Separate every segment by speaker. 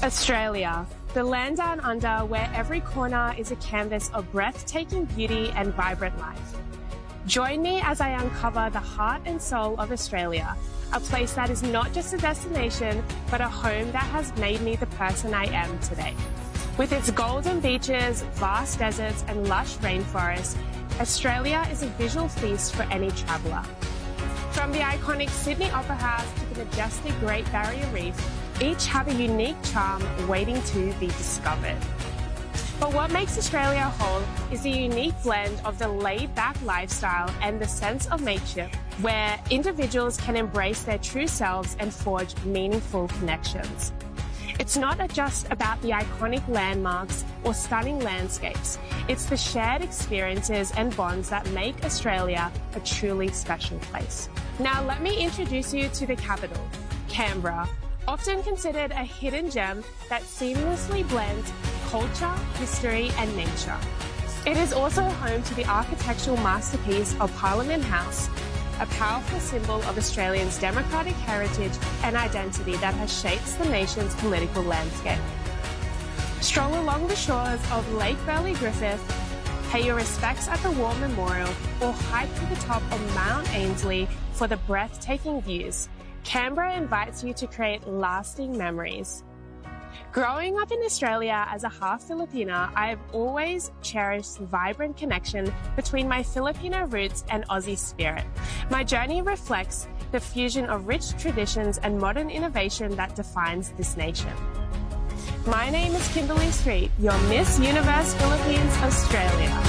Speaker 1: Australia, the land down under where every corner is a canvas of breathtaking beauty and vibrant life. Join me as I uncover the heart and soul of Australia, a place that is not just a destination, but a home that has made me the person I am today. With its golden beaches, vast deserts, and lush rainforests, Australia is a visual feast for any traveller. From the iconic Sydney Opera House to the majestic Great Barrier Reef, each have a unique charm waiting to be discovered. But what makes Australia whole is the unique blend of the laid-back lifestyle and the sense of mateship, where individuals can embrace their true selves and forge meaningful connections. It's not just about the iconic landmarks or stunning landscapes. It's the shared experiences and bonds that make Australia a truly special place. Now let me introduce you to the capital, Canberra, often considered a hidden gem that seamlessly blends culture, history and nature. It is also home to the architectural masterpiece of Parliament House, a powerful symbol of Australians' democratic heritage and identity that has shaped the nation's political landscape. Stroll along the shores of Lake Burley Griffith, pay your respects at the War Memorial, or hike to the top of Mount Ainslie for the breathtaking views. Canberra invites you to create lasting memories. Growing up in Australia as a half Filipina, I have always cherished the vibrant connection between my Filipino roots and Aussie spirit. My journey reflects the fusion of rich traditions and modern innovation that defines this nation. My name is Kimberly Street, your Miss Universe Philippines Australia.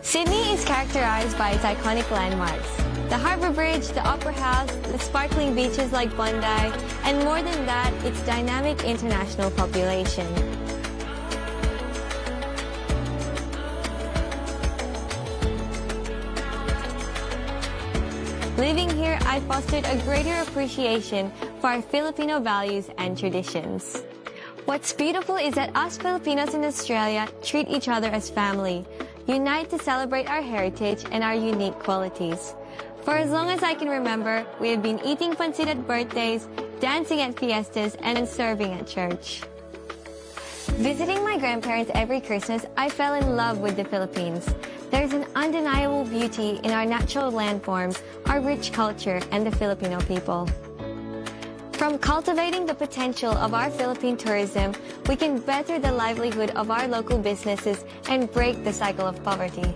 Speaker 2: Sydney is characterized by its iconic landmarks. The Harbour Bridge, the Opera House, the sparkling beaches like Bondi, and more than that, its dynamic international population. Living here, I fostered a greater appreciation for our Filipino values and traditions. What's beautiful is that us Filipinos in Australia treat each other as family, unite to celebrate our heritage and our unique qualities. For as long as I can remember, we have been eating pancit at birthdays, dancing at fiestas, and serving at church. Visiting my grandparents every Christmas, I fell in love with the Philippines. There's an undeniable beauty in our natural landforms, our rich culture, and the Filipino people. From cultivating the potential of our Philippine tourism, we can better the livelihood of our local businesses and break the cycle of poverty.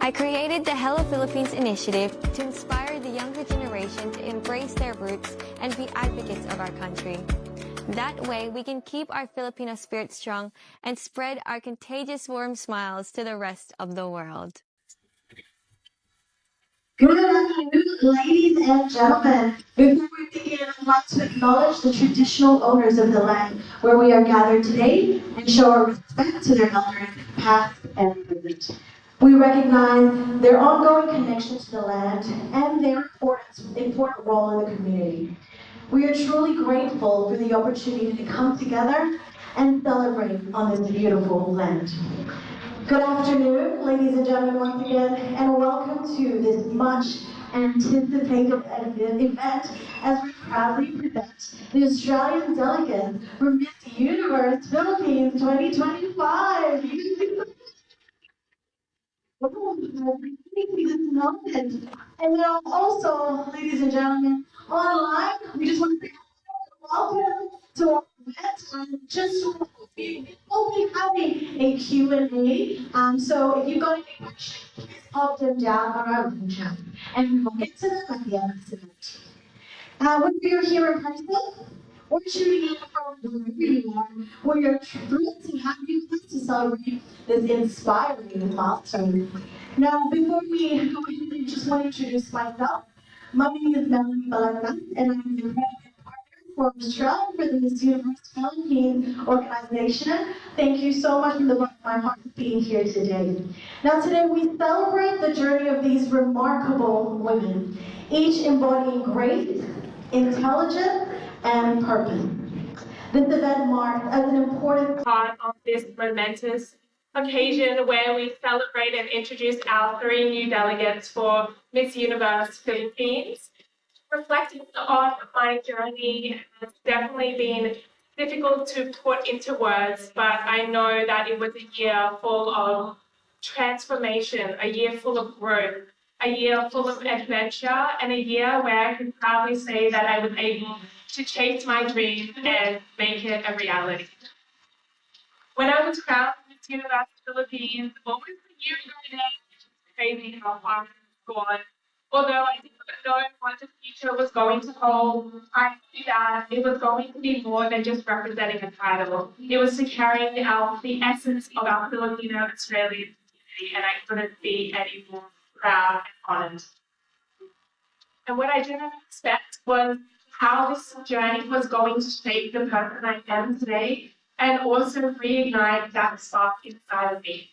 Speaker 2: I created the Hello Philippines initiative to inspire the younger generation to embrace their roots and be advocates of our country. That way, we can keep our Filipino spirit strong and spread our contagious warm smiles to the rest of the world.
Speaker 3: Good afternoon, ladies and gentlemen. Before we begin, I'd like to acknowledge the traditional owners of the land where we are gathered today and show our respect to their elders, past and present. We recognize their ongoing connection to the land and their important role in the community. We are truly grateful for the opportunity to come together and celebrate on this beautiful land. Good afternoon, ladies and gentlemen, once again, and welcome to this much anticipated event as we proudly present the Australian delegates for Miss Universe Philippines 2025. This moment. And now also, ladies and gentlemen, online, we just want to say welcome to our event. We'll be having a Q&A. So if you've got any questions, please pop them down on our room chat, and we will get to them at the end of the event. Whether you're here in person or tuning in from wherever you are, we are thrilled to have you with us to celebrate this inspiring milestone. Now, before we go ahead, I just want to introduce myself. My name is Melanie Balagnas, and I'm the president partner for Australia for the Miss Universe Philippines organization. Thank you so much from the bottom of my heart for being here today. Now, today we celebrate the journey of these remarkable women, each embodying grace, intelligence, and purpose. This event marks as an important
Speaker 1: part of this momentous occasion where we celebrate and introduce our 3 new delegates for Miss Universe Philippines. Reflecting on my journey has definitely been difficult to put into words, but I know that it was a year full of transformation, a year full of growth, a year full of adventure, and a year where I can proudly say that I was able to chase my dreams and make it a reality. When I was crowned Miss Universe Philippines almost a year ago now, it's crazy how far it's gone. Although I didn't know what the future was going to hold, I knew that it was going to be more than just representing a title. It was to carry out the essence of our Filipino Australian community, and I couldn't be any more proud and honoured. And what I didn't expect was how this journey was going to shape the person I am today and also reignite that spark inside of me.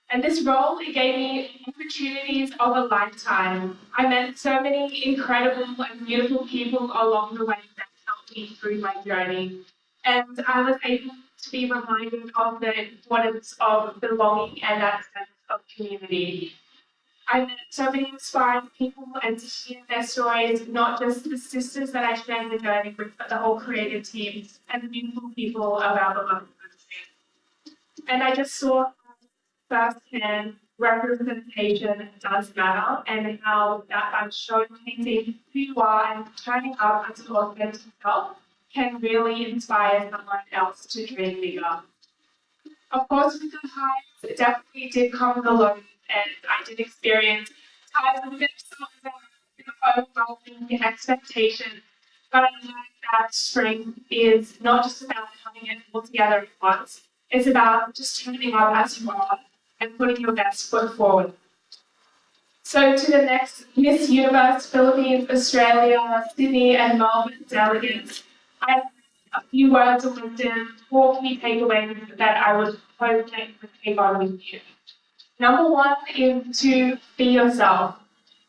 Speaker 1: And this role, it gave me opportunities of a lifetime. I met so many incredible and beautiful people along the way that helped me through my journey. And I was able to be reminded of the importance of belonging and that sense of community. I met so many inspiring people and to hear their stories, not just the sisters that I shared the journey with, but the whole creative team and the beautiful people of our beloved country. And I just saw firsthand representation does matter and how that by showcasing who you are and turning up as an authentic self can really inspire someone else to dream bigger. Of course, with the highs, it definitely did come the lows, and I did experience times of a bit of overwhelming expectations. But I learned that strength is not just about having it all together at once. It's about just turning up as you are and putting your best foot forward. So to the next Miss Universe Philippines, Australia, Sydney and Melbourne delegates, I have a few words of wisdom, 4 key takeaways that I would hope that you could take on with you. Number 1 is to be yourself.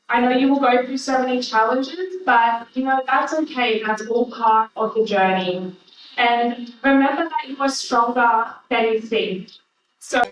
Speaker 1: I know you will go through so many challenges, but that's okay. That's all part of the journey. And remember that you are stronger than you think. So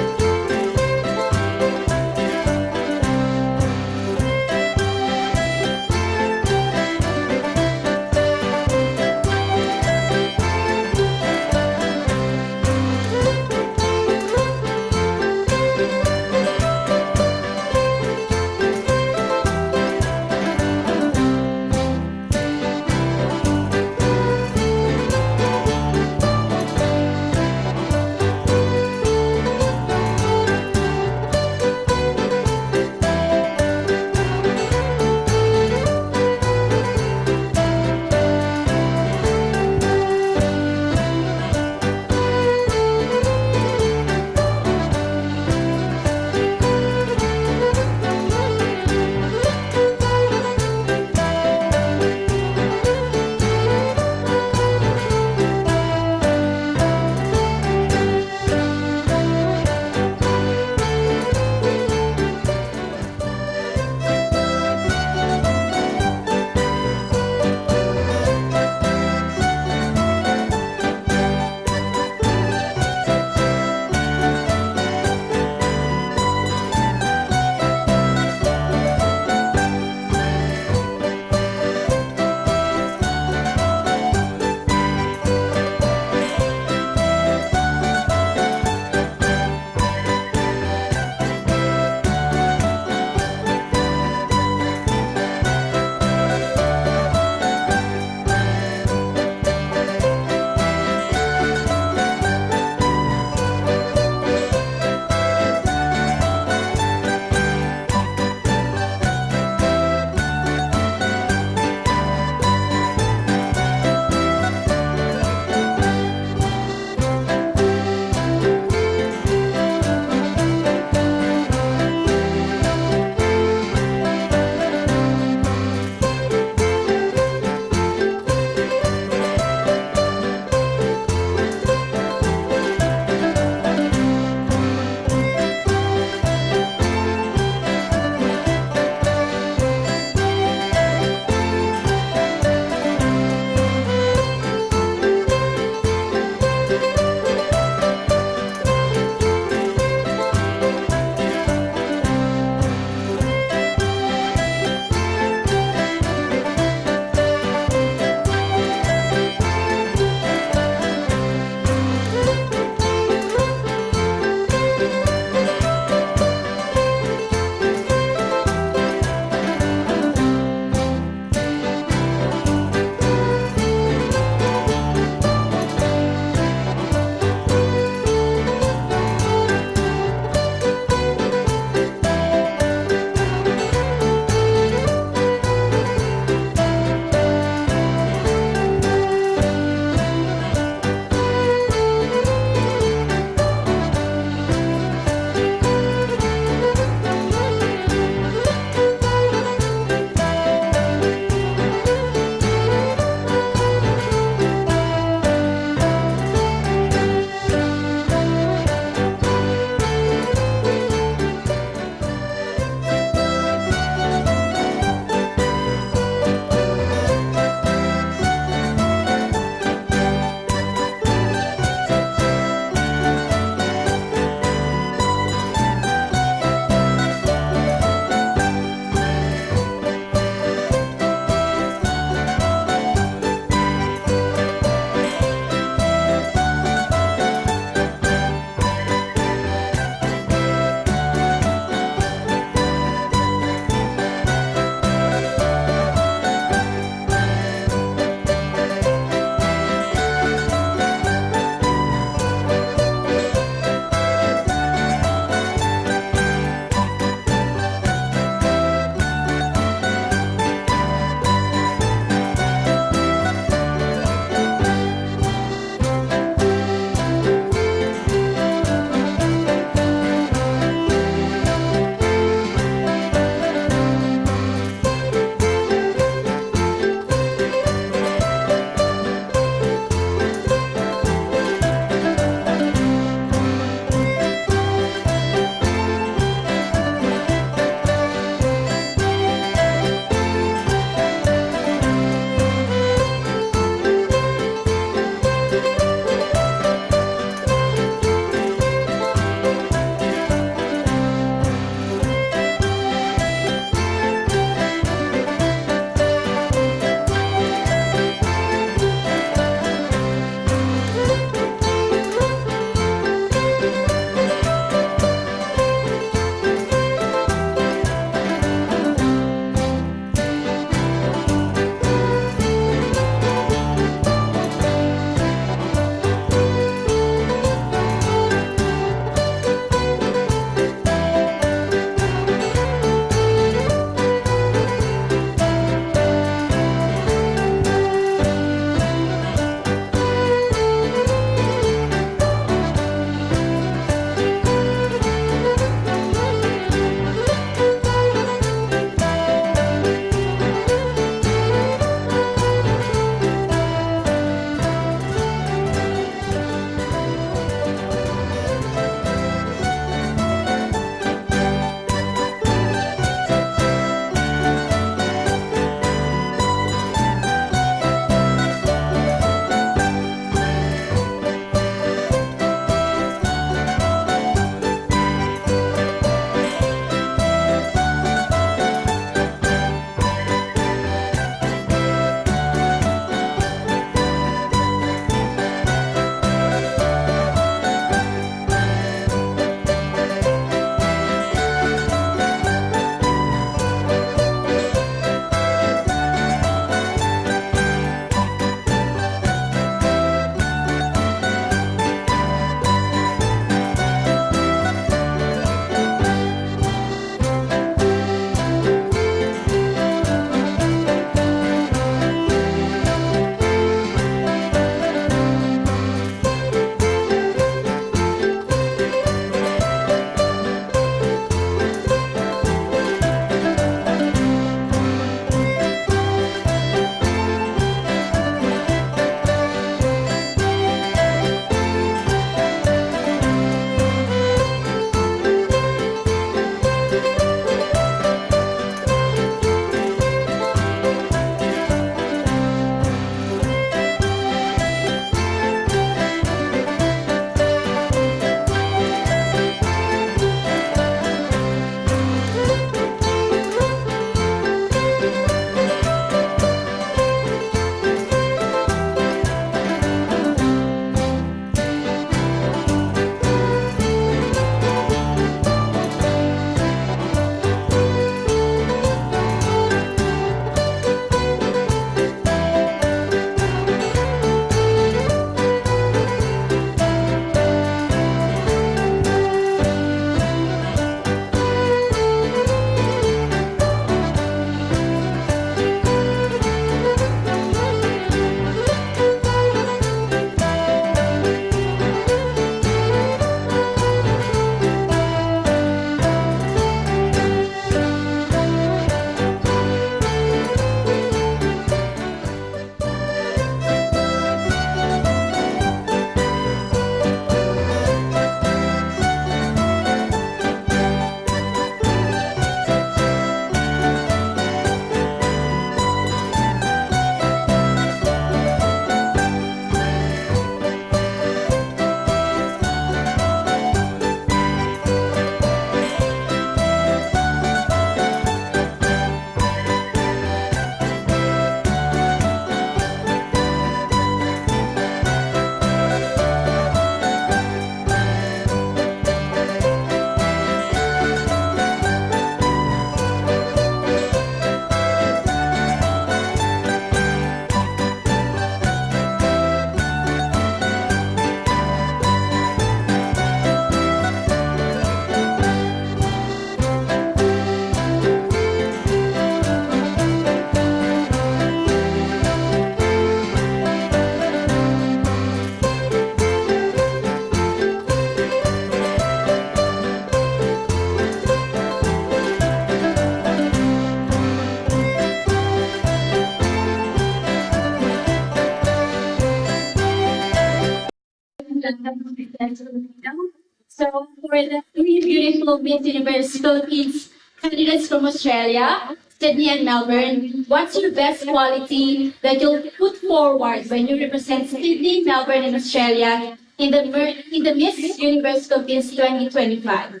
Speaker 4: So for the three beautiful Miss Universe Philippines candidates from Australia, Sydney and Melbourne, what's your best quality that you'll put forward when you represent Sydney, Melbourne, and Australia in the Miss Universe Philippines 2025?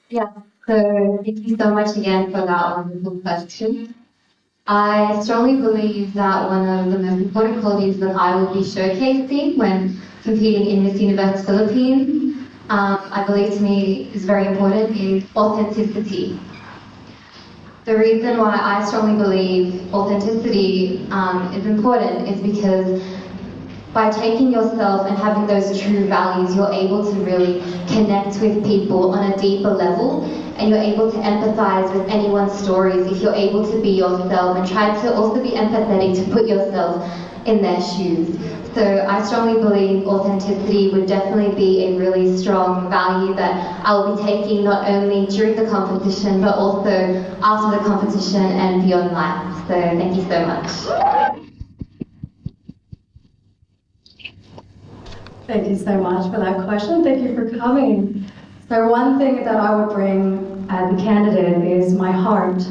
Speaker 5: Yeah, so thank you so much again for that wonderful question. I strongly believe that one of the most important qualities that I will be showcasing when competing in Miss Universe Philippines, I believe to me is very important, is authenticity. The reason why I strongly believe authenticity is important is because by taking yourself and having those true values, you're able to really connect with people on a deeper level, and you're able to empathize with anyone's stories if you're able to be yourself and try to also be empathetic to put yourself in their shoes. So I strongly believe authenticity would definitely be a really strong value that I'll be taking not only during the competition but also after the competition and beyond life. So thank you so much.
Speaker 6: Thank you so much for that question. Thank you for coming. So one thing that I would bring as a candidate is my heart.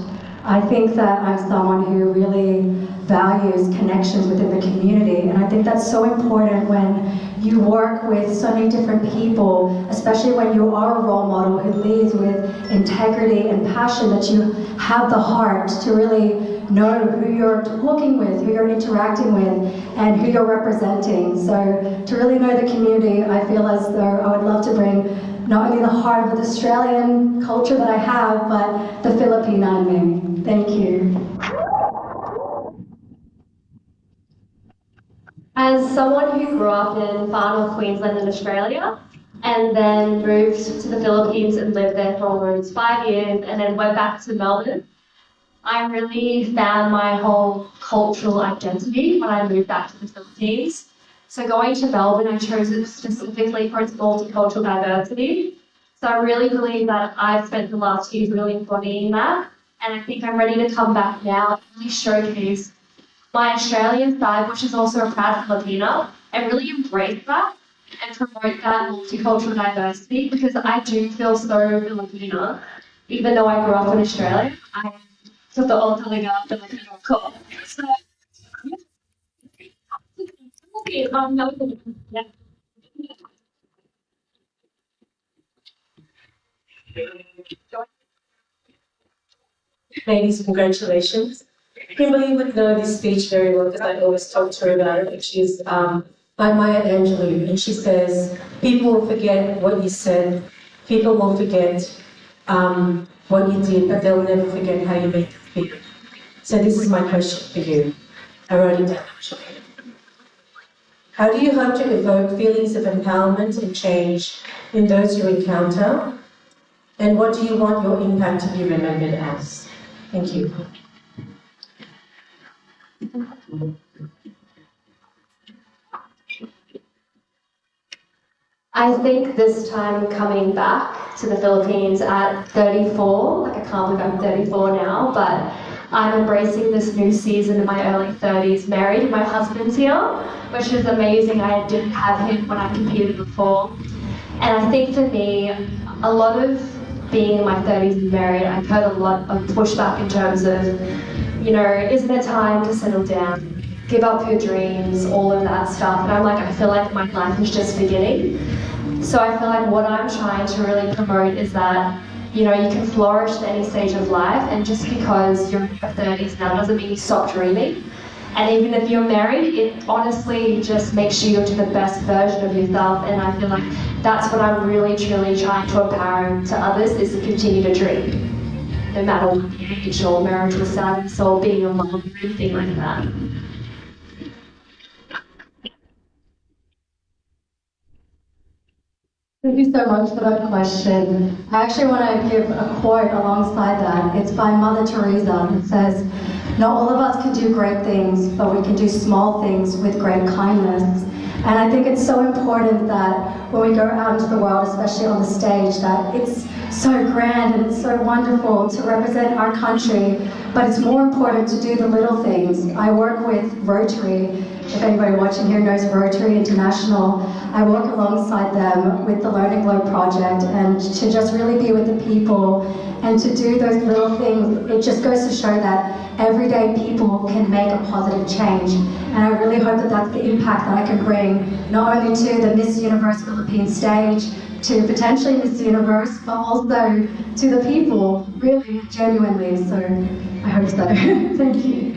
Speaker 6: I think that I'm someone who really values connections within the community, and I think that's so important when you work with so many different people, especially when you are a role model who leads with integrity and passion, that you have the heart to really know who you're talking with, who you're interacting with, and who you're representing. So to really know the community, I feel as though I would love to bring not only the heart of the Australian culture that I have, but the Filipino in me. Thank you.
Speaker 5: As someone who grew up in far north Queensland in Australia and then moved to the Philippines and lived there for almost 5 years and then went back to Melbourne, I really found my whole cultural identity when I moved back to the Philippines. So going to Melbourne, I chose it specifically for its multicultural diversity. So I really believe that I've spent the last years really embodying that, and I think I'm ready to come back now and really showcase my Australian side, which is also a proud Filipino, and really embrace that and promote that multicultural diversity, because I do feel so Filipino. Even though I grew up in Australia, I totoo talaga Filipino ko. So, okay, yeah.
Speaker 7: Ladies, congratulations. Kimberly would know this speech very well because I always talk to her about it. She's by Maya Angelou, and she says, people will forget what you said, people will forget what you did, but they'll never forget how you made them feel. So this is my question for you. I wrote it down actually. How do you hope to evoke feelings of empowerment and change in those you encounter? And what do you want your impact to be remembered as? Thank you.
Speaker 5: I think this time coming back to the Philippines at 34, like I can't believe I'm 34 now, but I'm embracing this new season in my early 30s, married. My husband's here, which is amazing. I didn't have him when I competed before. And I think for me, a lot of being in my 30s and married, I've heard a lot of pushback in terms of, you know, isn't it time to settle down, give up your dreams, all of that stuff. And I'm like, I feel like my life is just beginning. So I feel like what I'm trying to really promote is that, you know, you can flourish at any stage of life, and just because you're in your 30s now doesn't mean you stop dreaming. And even if you're married, it honestly just makes you into the best version of yourself. And I feel like that's what I'm really, truly trying to empower to others, is to continue to dream, no matter what age or marital status or being alone or anything like that.
Speaker 6: Thank you so much for that question. I actually want to give a quote alongside that. It's by Mother Teresa. It says, "Not all of us can do great things, but we can do small things with great kindness." And I think it's so important that when we go out into the world, especially on the stage, that it's so grand and it's so wonderful to represent our country, but it's more important to do the little things. I work with Rotary if anybody watching here knows Rotary International, I work alongside them with the Learn and Glow project, and to just really be with the people and to do those little things, it just goes to show that everyday people can make a positive change. And I really hope that that's the impact that I can bring, not only to the Miss Universe Philippines stage, to potentially Miss Universe, but also to the people, really, genuinely. So I hope so. Thank you.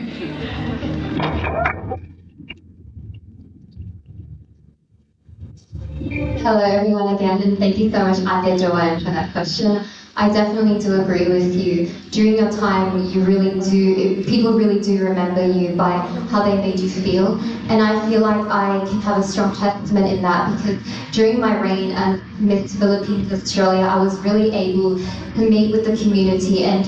Speaker 5: Hello everyone again, and thank you so much, Ate Joanne, for that question. I definitely do agree with you. During your time, people really do remember you by how they made you feel. And I feel like I can have a strong testament in that, because during my reign as Miss Philippines Australia, I was really able to meet with the community and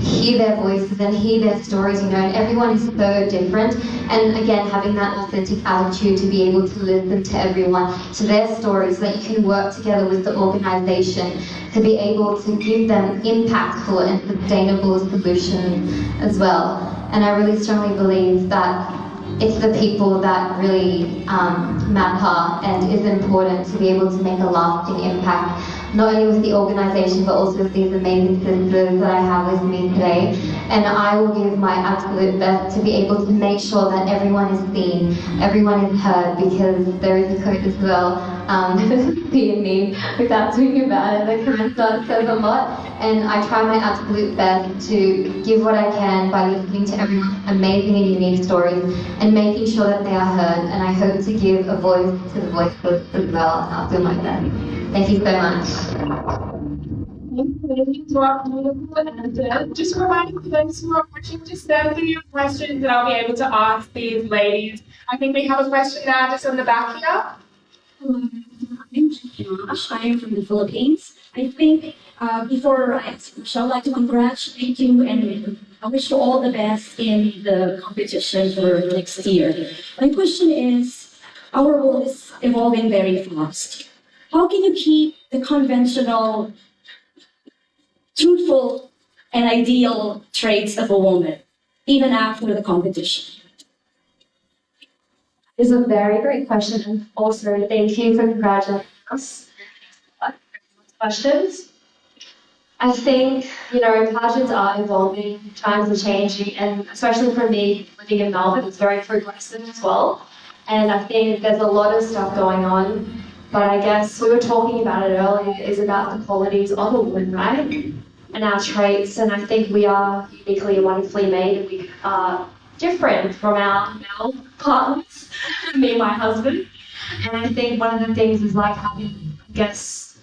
Speaker 5: hear their voices and hear their stories, and everyone is so different. And again, having that authentic attitude to be able to listen to everyone, to their stories, so that you can work together with the organization to be able to give them impactful and sustainable solutions as well. And I really strongly believe that it's the people that really matter and is important to be able to make a lasting impact, not only with the organisation but also with these amazing sisters that I have with me today. And I will give my absolute best to be able to make sure that everyone is seen, everyone is heard, because there is a quote as well, be in me, without talking about it, the Conferrence says a lot, and I try my absolute best to give what I can by listening to everyone's amazing and unique stories and making sure that they are heard, and I hope to give a voice to the voiceless as well, and I'll do my best. Thank you so much.
Speaker 1: Thank you to our beautiful answers. Just reminding those who are watching to send through your questions, and I'll be able to ask these ladies. I think we have a question now just on the back here.
Speaker 8: Hello, I'm Josh. I am from the Philippines. I think before I ask Michelle, I'd like to congratulate you and I wish you all the best in the competition for next year. My question is, our world is evolving very fast. How can you keep the conventional, truthful, and ideal traits of a woman, even after the competition?
Speaker 5: It's a very great question, and also thank you for congratulating us. Questions? I think, pageants are evolving, times are changing, and especially for me, living in Melbourne, it's very progressive as well. And I think there's a lot of stuff going on, but I guess we were talking about it earlier, is about the qualities of a woman, right? And our traits, and I think we are uniquely and wonderfully made, and we are different from our male partners, me and my husband. And I think one of the things is like having, I guess,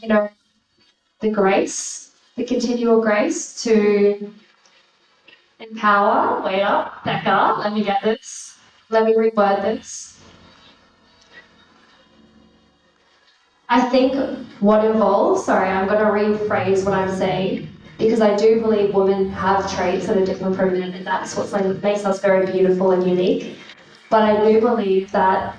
Speaker 5: the grace, the continual grace to empower. Wait up, back up, let me get this. Let me reword this. I think what evolves, I'm going to rephrase what I'm saying, because I do believe women have traits that are different from men, and that's what makes us very beautiful and unique. But I do believe that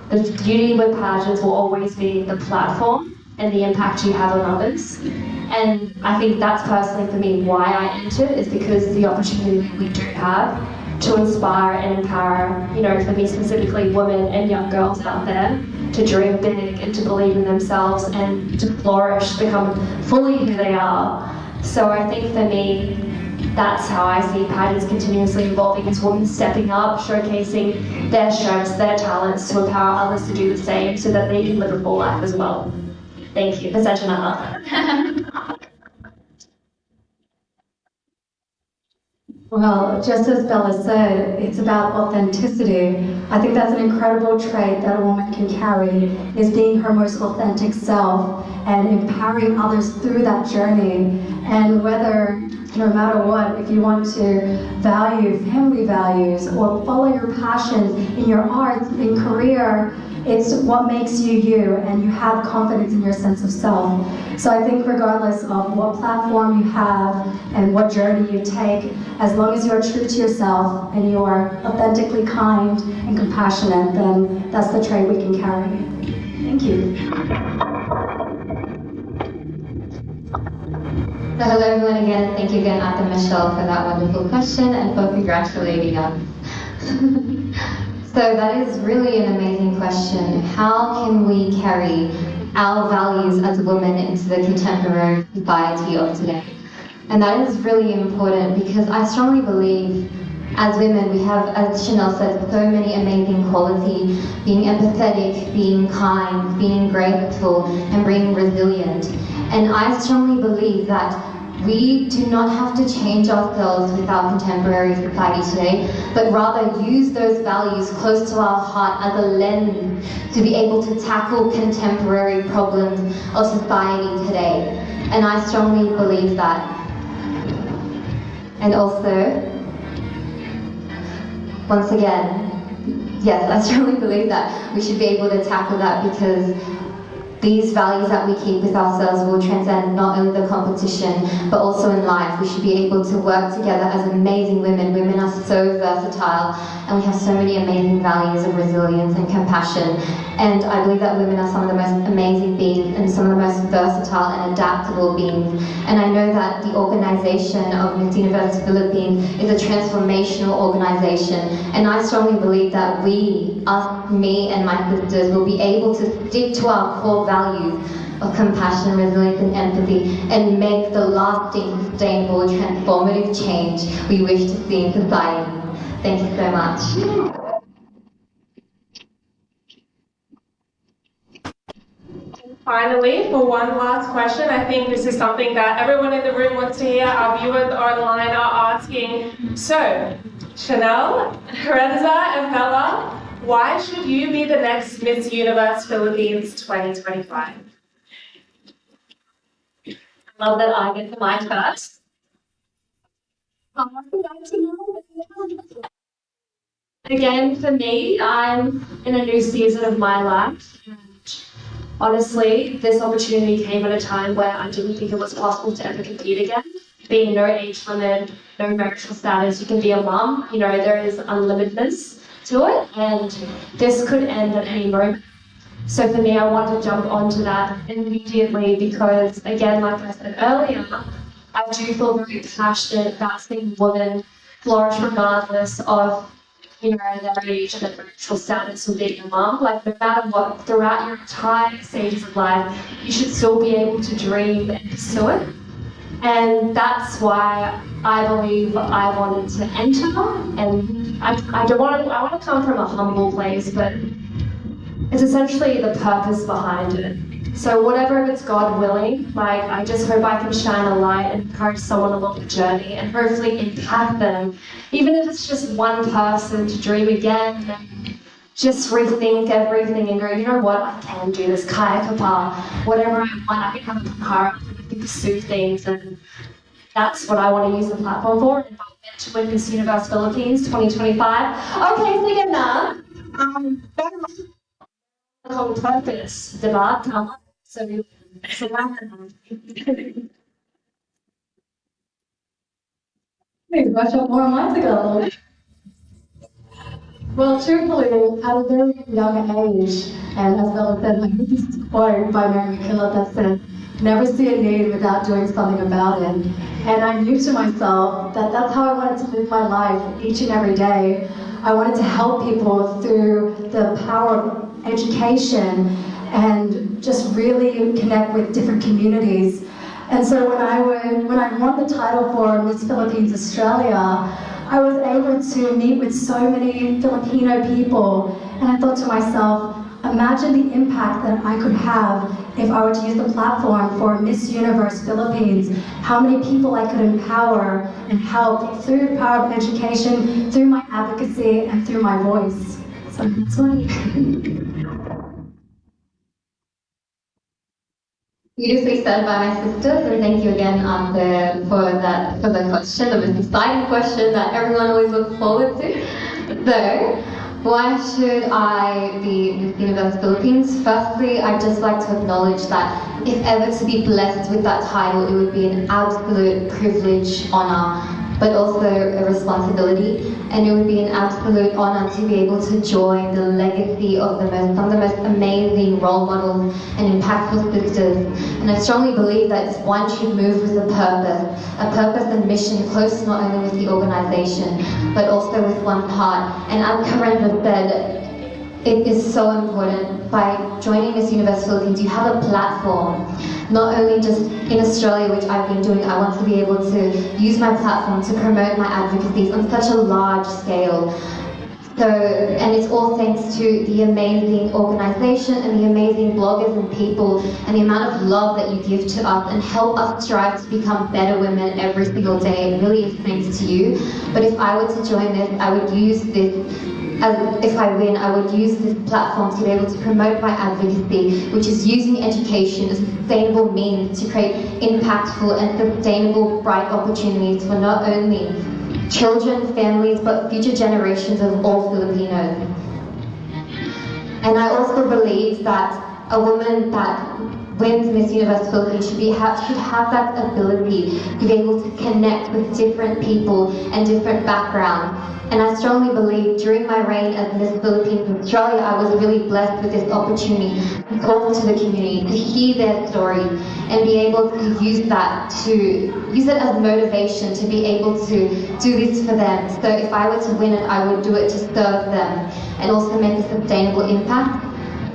Speaker 5: the beauty with pageants will always be the platform and the impact you have on others. And I think that's personally for me why I entered, is because the opportunity we do have to inspire and empower, for me specifically, women and young girls out there to dream big and to believe in themselves and to flourish, become fully who they are. So I think for me, that's how I see pageants continuously evolving, as women stepping up, showcasing their strengths, their talents, to empower others to do the same so that they can live a full life as well. Thank you. That's
Speaker 6: Well, just as Bella said, it's about authenticity. I think that's an incredible trait that a woman can carry, is being her most authentic self and empowering others through that journey. And whether, no matter what, if you want to value family values or follow your passions in your arts, in career, it's what makes you you, and you have confidence in your sense of self. So I think regardless of what platform you have and what journey you take, as long as you are true to yourself and you are authentically kind and compassionate, then that's the trait we can carry. Thank you.
Speaker 5: So hello everyone again, thank you again, Ate Michelle, for that wonderful question and for congratulating us.
Speaker 9: So that is really an amazing question. How can we carry our values as women into the contemporary society of today? And that is really important because I strongly believe as women we have, as Chanel said, so many amazing qualities, being empathetic, being kind, being grateful, and being resilient. And I strongly believe that we do not have to change ourselves with our contemporary society today, but rather use those values close to our heart as a lens to be able to tackle contemporary problems of society today. And I strongly believe that. And also, once again, yes, I strongly believe that we should be able to tackle that because these values that we keep with ourselves will transcend not only the competition, but also in life. We should be able to work together as amazing women. Women are so versatile, and we have so many amazing values of resilience and compassion. And I believe that women are some of the most amazing beings and some of the most versatile and adaptable beings. And I know that the organization of Miss Universe Philippines is a transformational organization. And I strongly believe that we, us, me and my sisters, will be able to stick to our core values of compassion, resilience and empathy and make the lasting, sustainable, transformative change we wish to see in society. Thank you so much.
Speaker 1: Finally, for one last question, I think this is something that everyone in the room wants to hear. Our viewers online are asking. So, Chanel, Lorenza, and Bella, why should you be the next Miss Universe Philippines 2025?
Speaker 5: I love that I get the mic first. Again, for me, I'm in a new season of my life. Honestly, this opportunity came at a time where I didn't think it was possible to ever compete again. Being no age limit, no marital status, you can be a mum, you know, there is unlimitedness to it, and this could end at any moment. So for me, I want to jump onto that immediately because, again, like I said earlier, I do feel very passionate about seeing women flourish regardless of their age and their marital status of being a mum. Like, no matter what, throughout your entire stages of life, you should still be able to dream and pursue it. And that's why I believe I wanted to enter. And I want to come from a humble place, but it's essentially the purpose behind it. So whatever, if it's God willing, like, I just hope I can shine a light and encourage someone along the journey and hopefully impact them, even if it's just one person to dream again and just rethink everything and go, you know what, I can do this, kaya kapal, whatever I want, I can have a car, I can pursue things, and that's what I want to use the platform for, and I'm meant to win Miss Universe Philippines 2025. Okay, sige na. Kung purpose, diba? Tama. So, salamat.
Speaker 6: Maybe brush up more months ago. Well, truthfully, at a very young age, and as Bella said, like this quote by Mary McKillop that said, never see a need without doing something about it. And I knew to myself that that's how I wanted to live my life each and every day. I wanted to help people through the power of education and just really connect with different communities. And so when I won the title for Miss Philippines Australia, I was able to meet with so many Filipino people, and I thought to myself, imagine the impact that I could have if I were to use the platform for Miss Universe Philippines, how many people I could empower and help through the power of education, through my advocacy, and through my voice. So that's why.
Speaker 9: Beautifully said by my sisters, and thank you again for the question, the most exciting question that everyone always looks forward to. So, why should I be Miss Universe Philippines? Firstly, I'd just like to acknowledge that if ever to be blessed with that title, it would be an absolute privilege, honor, but also a responsibility. And it would be an absolute honor to be able to join the legacy of some of the most amazing role models and impactful sisters. And I strongly believe that one should move with a purpose and mission close not only with the organization, but also with one's heart. And as Conferrence has said, it is so important. By joining Miss Universe Philippines, you have a platform, not only just in Australia, which I've been doing. I want to be able to use my platform to promote my advocacies on such a large scale. So, and it's all thanks to the amazing organization and the amazing bloggers and people and the amount of love that you give to us and help us strive to become better women every single day. It really is thanks to you. But if I were to join this, I would use this if I win, I would use this platform to be able to promote my advocacy, which is using education as a sustainable means to create impactful and sustainable, bright opportunities for not only children, families, but future generations of all Filipinos. And I also believe that a woman that wins Miss Universe Philippines should have that ability to be able to connect with different people and different backgrounds. And I strongly believe during my reign as Miss Philippines Australia, I was really blessed with this opportunity to talk to the community, to hear their stories, and be able to use it as motivation to be able to do this for them. So if I were to win it, I would do it to serve them and also make a sustainable impact.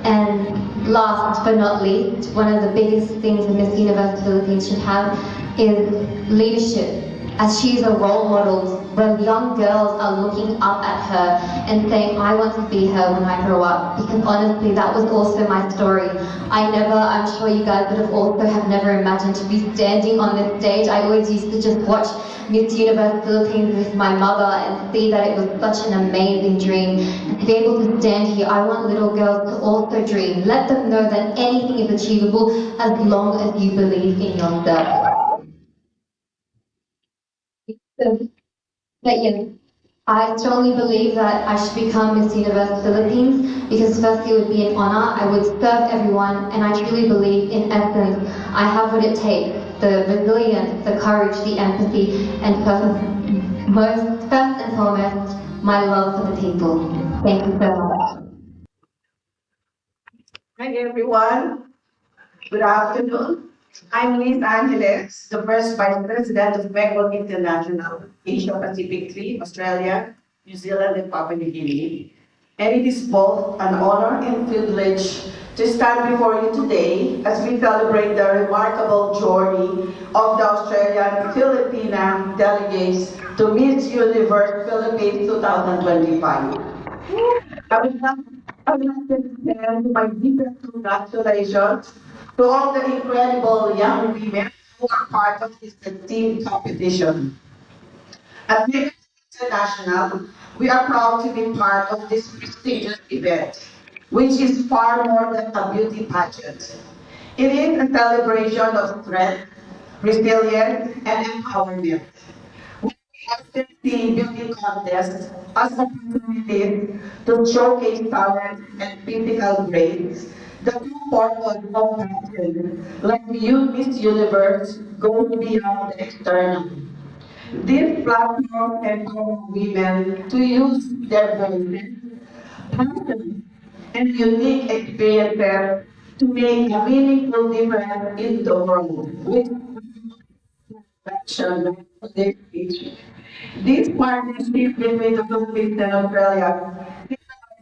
Speaker 9: And last but not least, one of the biggest things a Miss Universe Philippines should have is leadership, as she is a role model where young girls are looking up at her and saying, I want to be her when I grow up. Because honestly, that was also my story. I'm sure you guys would have never imagined to be standing on this stage. I always used to just watch Miss Universe Philippines with my mother and see that it was such an amazing dream. And to be able to stand here, I want little girls to also dream. Let them know that anything is achievable as long as you believe in yourself. But yeah, I strongly believe that I should become Miss Universe Philippines because firstly it would be an honor, I would serve everyone, and I truly believe in essence I have what it takes, the resilience, the courage, the empathy, and first and foremost, my love for the people. Thank you so much.
Speaker 3: Hi everyone, good afternoon. I'm Liz Angeles, the first Vice President of Mekong International, Asia Pacific 3, Australia, New Zealand, and Papua New Guinea. And it is both an honor and privilege to stand before you today as we celebrate the remarkable journey of the Australian Filipina delegates to Miss Universe Philippines 2025. I would like to extend my deepest congratulations to all the incredible young women who are part of this esteemed competition. At Mekong International, we are proud to be part of this prestigious event, which is far more than a beauty pageant. It is a celebration of strength, resilience, and empowerment. We often see beauty contests as opportunities to showcase talent and physical grace. The true purpose of passion, like you Miss Universe, goes beyond the external. This platform empowers women to use their voices, passion, and unique experiences to make a meaningful difference in the world with action on their speech. This partnership between the Philippines and Australia is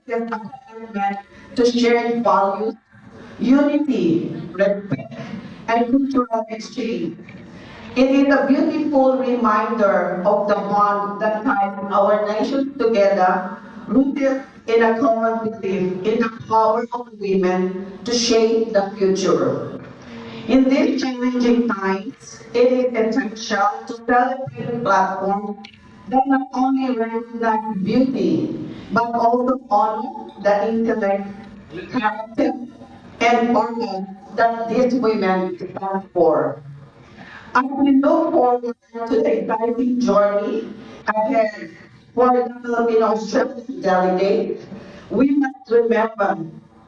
Speaker 3: a commitment to shared values, unity, respect, and cultural exchange. It is a beautiful reminder of the bond that ties our nations together, rooted in a common belief in the power of women to shape the future. In these challenging times, it is essential to celebrate platforms that not only recognize beauty, but also honor the intellect, character, and purpose that these women stand for. As we look forward to the exciting journey ahead for the Filipino Australian delegate, we must remember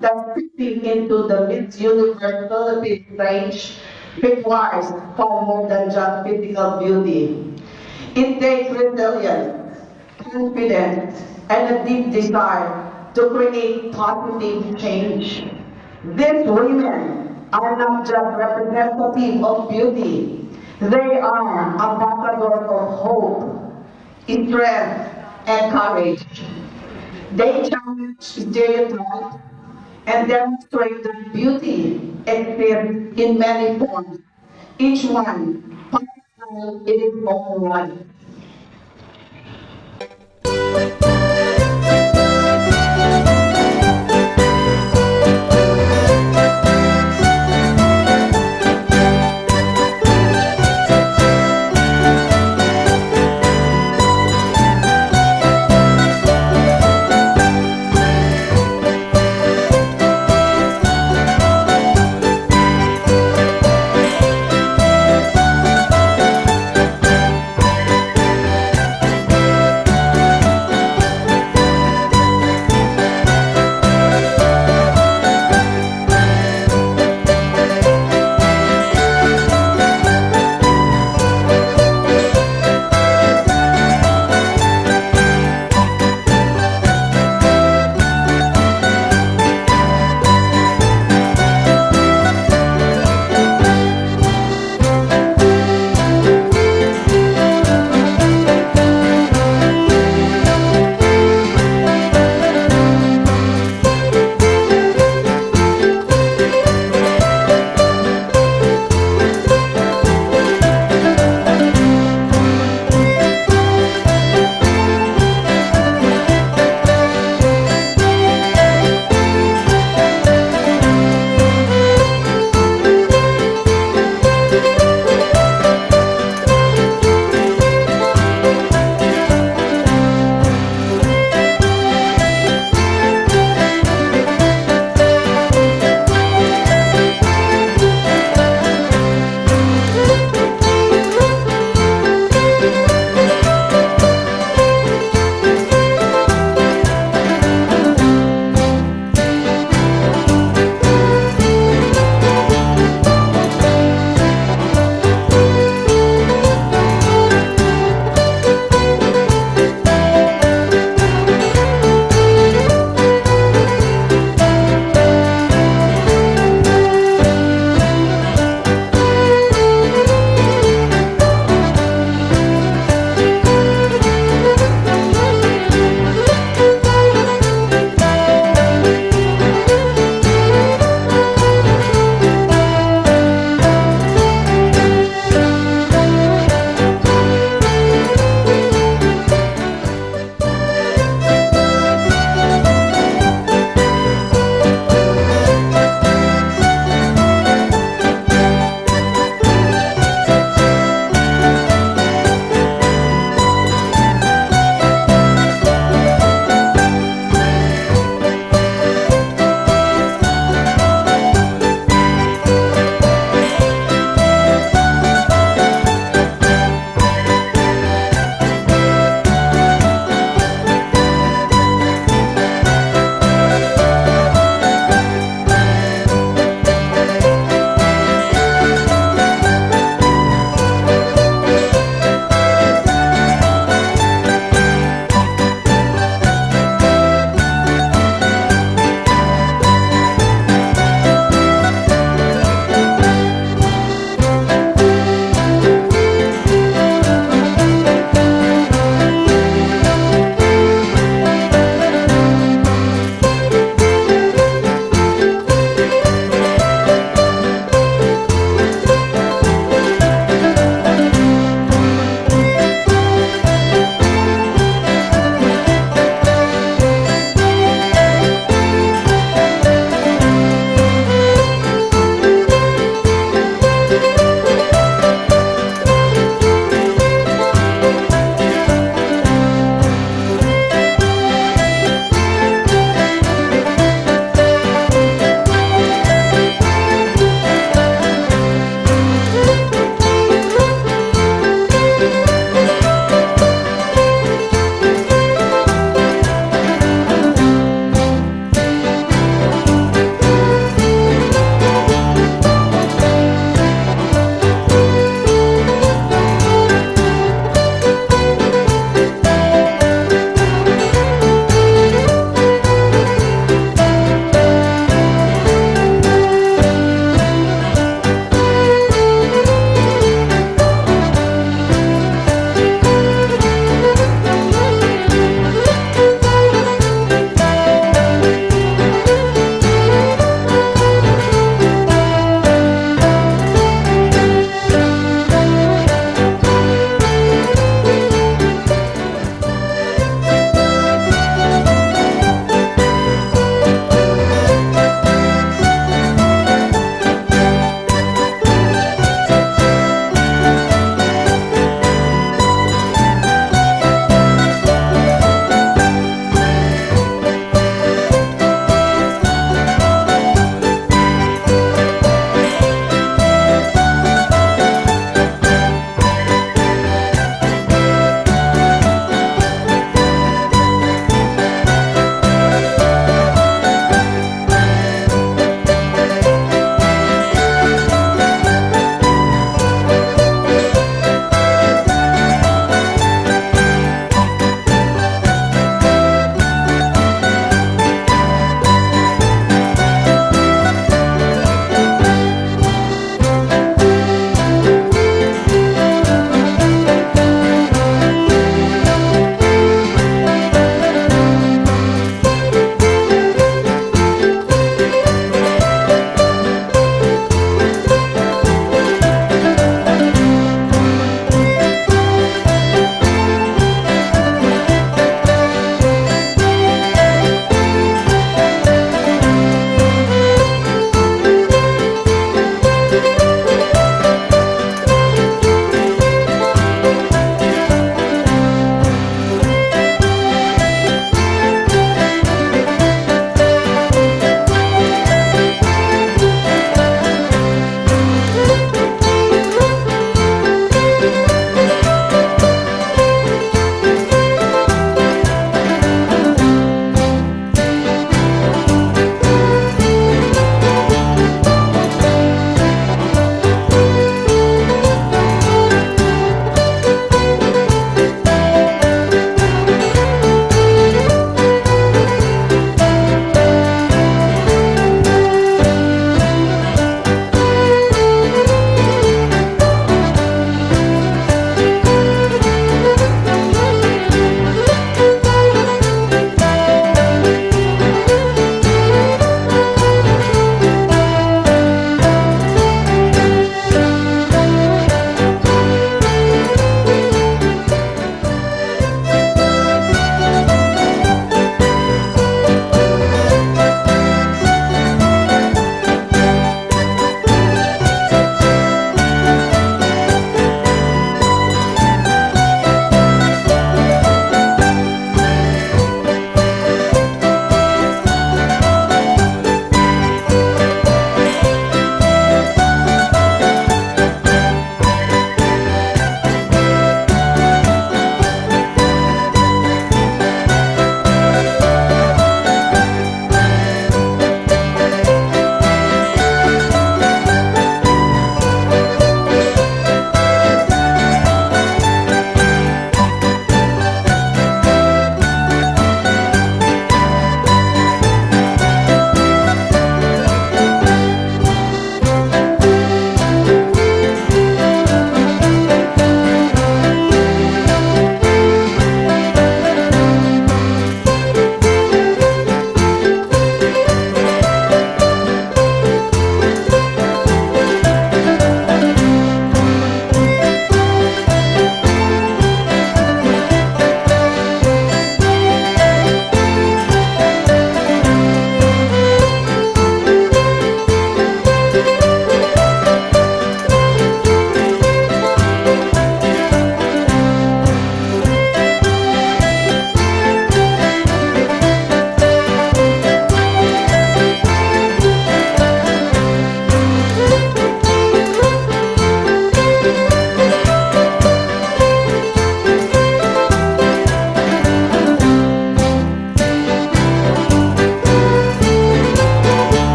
Speaker 3: that fitting into the Miss Universe Philippines range requires far more than just physical beauty. It takes resilience, confidence, and a deep desire to create positive change. These women are not just representative of beauty. They are ambassadors of hope, strength, and courage. They challenge stereotypes and demonstrate that beauty exists in many forms, each one powerful in its own right.